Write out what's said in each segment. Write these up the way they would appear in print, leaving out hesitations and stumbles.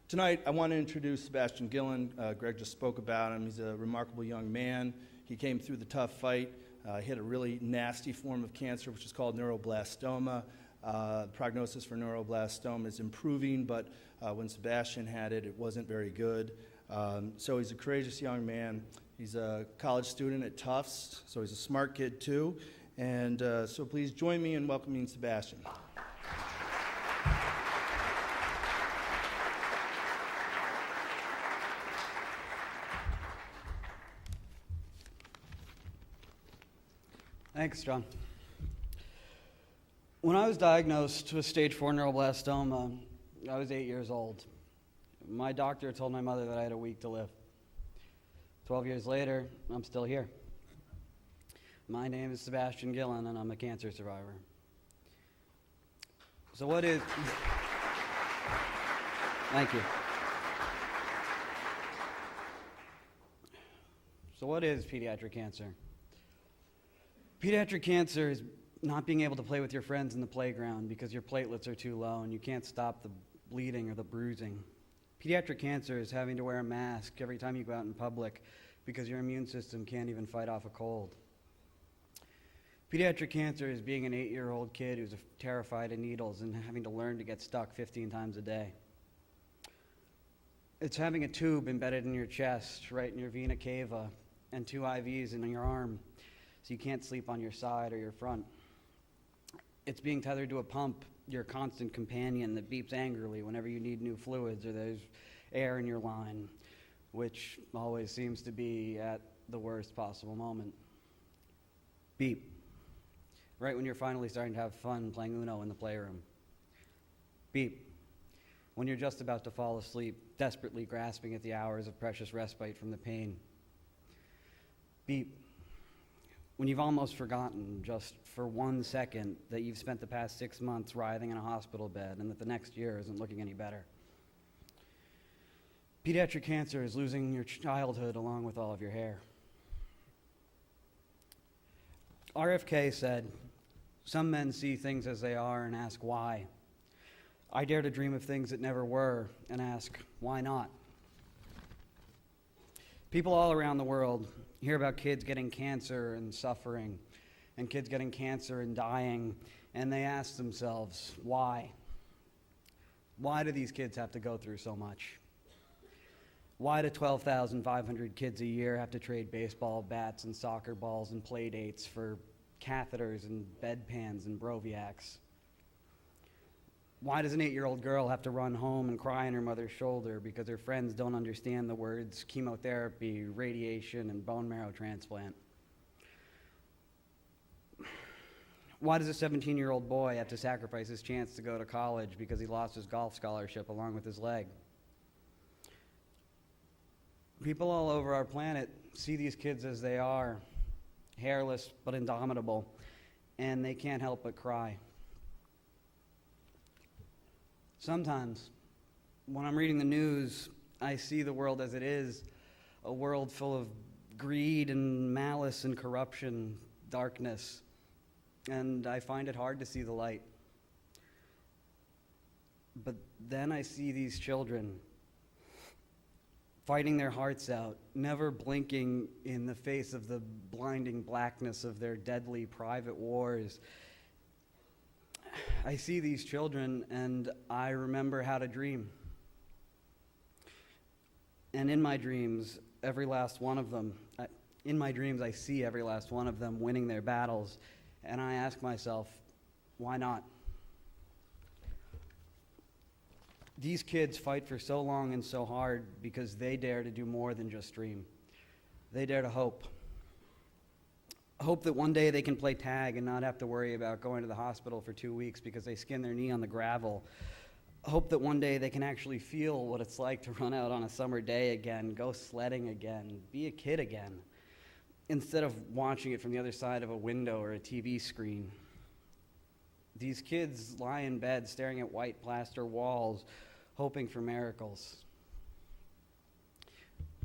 Tonight, I want to introduce Sebastian Gillen. Greg just spoke about him. He's a remarkable young man. He came through the tough fight. He had a really nasty form of cancer, which is called neuroblastoma. Prognosis for neuroblastoma is improving, but when Sebastian had it, it wasn't very good. So he's a courageous young man. He's a college student at Tufts, so he's a smart kid too. And so please join me in welcoming Sebastian. Thanks, John. When I was diagnosed with stage 4 neuroblastoma, I was 8 years old. My doctor told my mother that I had a week to live. 12 years later, I'm still here. My name is Sebastian Gillen, and I'm a cancer survivor. So what is... Thank you. So what is pediatric cancer? Pediatric cancer is not being able to play with your friends in the playground because your platelets are too low and you can't stop the bleeding or the bruising. Pediatric cancer is having to wear a mask every time you go out in public because your immune system can't even fight off a cold. Pediatric cancer is being an 8-year-old kid who's terrified of needles and having to learn to get stuck 15 times a day. It's having a tube embedded in your chest, right in your vena cava, and 2 IVs in your arm, so you can't sleep on your side or your front. It's being tethered to a pump, your constant companion that beeps angrily whenever you need new fluids or there's air in your line, which always seems to be at the worst possible moment. Beep. Right when you're finally starting to have fun playing Uno in the playroom. Beep. When you're just about to fall asleep, desperately grasping at the hours of precious respite from the pain. Beep. When you've almost forgotten, just for 1 second, that you've spent the past 6 months writhing in a hospital bed and that the next year isn't looking any better. Pediatric cancer is losing your childhood along with all of your hair. RFK said, "Some men see things as they are and ask why. I dare to dream of things that never were and ask, why not?" People all around the world hear about kids getting cancer and suffering, and kids getting cancer and dying, and they ask themselves, why? Why do these kids have to go through so much? Why do 12,500 kids a year have to trade baseball bats and soccer balls and play dates for catheters and bedpans and Broviacs? Why does an 8-year-old girl have to run home and cry on her mother's shoulder because her friends don't understand the words chemotherapy, radiation, and bone marrow transplant? Why does a 17-year-old boy have to sacrifice his chance to go to college because he lost his golf scholarship along with his leg? People all over our planet see these kids as they are, hairless but indomitable, and they can't help but cry. Sometimes, when I'm reading the news, I see the world as it is, a world full of greed and malice and corruption, darkness, and I find it hard to see the light. But then I see these children fighting their hearts out, never blinking in the face of the blinding blackness of their deadly private wars. I see these children and I remember how to dream. And in my dreams, every last one of them, I see every last one of them winning their battles. And I ask myself, why not? These kids fight for so long and so hard because they dare to do more than just dream. They dare to hope. Hope that one day they can play tag and not have to worry about going to the hospital for 2 weeks because they skinned their knee on the gravel. Hope that one day they can actually feel what it's like to run out on a summer day again, go sledding again, be a kid again, instead of watching it from the other side of a window or a TV screen. These kids lie in bed staring at white plaster walls, hoping for miracles.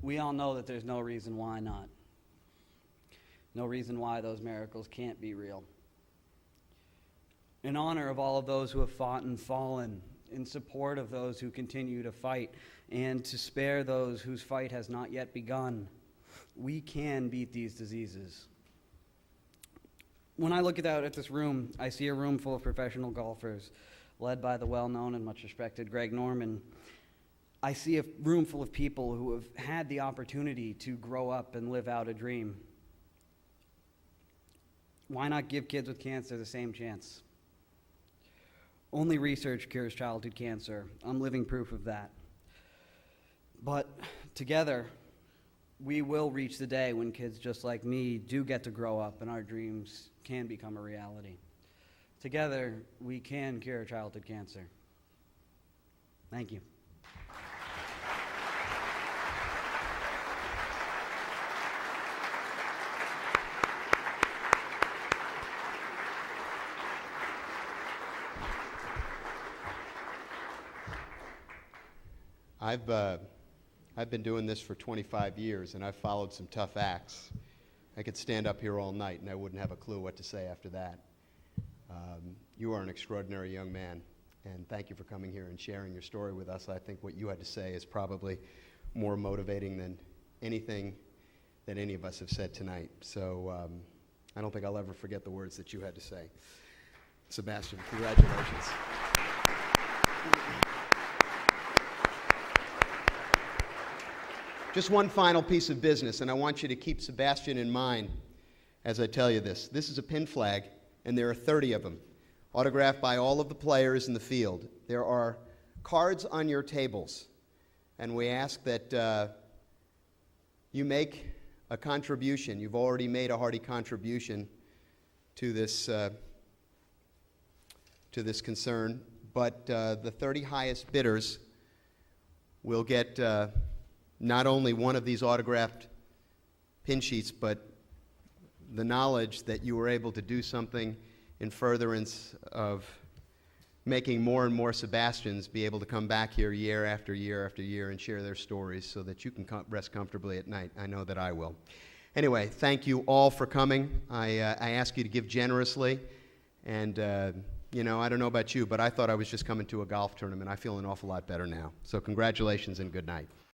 We all know that there's no reason why not. No reason why those miracles can't be real. In honor of all of those who have fought and fallen in support of those who continue to fight and to spare those whose fight has not yet begun. We can beat these diseases. When I look out at this room, I see a room full of professional golfers, led by the well-known and much-respected Greg Norman. I see a room full of people who have had the opportunity to grow up and live out a dream. Why not give kids with cancer the same chance? Only research cures childhood cancer. I'm living proof of that. But together, we will reach the day when kids just like me do get to grow up and our dreams can become a reality. Together, we can cure childhood cancer. Thank you. I've been doing this for 25 years, and I've followed some tough acts. I could stand up here all night, and I wouldn't have a clue what to say after that. You are an extraordinary young man, and thank you for coming here and sharing your story with us. I think what you had to say is probably more motivating than anything that any of us have said tonight. So I don't think I'll ever forget the words that you had to say. Sebastian, congratulations. Just one final piece of business, and I want you to keep Sebastian in mind as I tell you this. This is a pin flag, and there are 30 of them, autographed by all of the players in the field. There are cards on your tables, and we ask that you make a contribution. You've already made a hearty contribution to this concern, but the 30 highest bidders will get not only one of these autographed pin sheets, but the knowledge that you were able to do something in furtherance of making more and more Sebastians be able to come back here year after year after year and share their stories so that you can rest comfortably at night. I know that I will. Anyway, thank you all for coming. I ask you to give generously. And, I don't know about you, but I thought I was just coming to a golf tournament. I feel an awful lot better now. So congratulations and good night.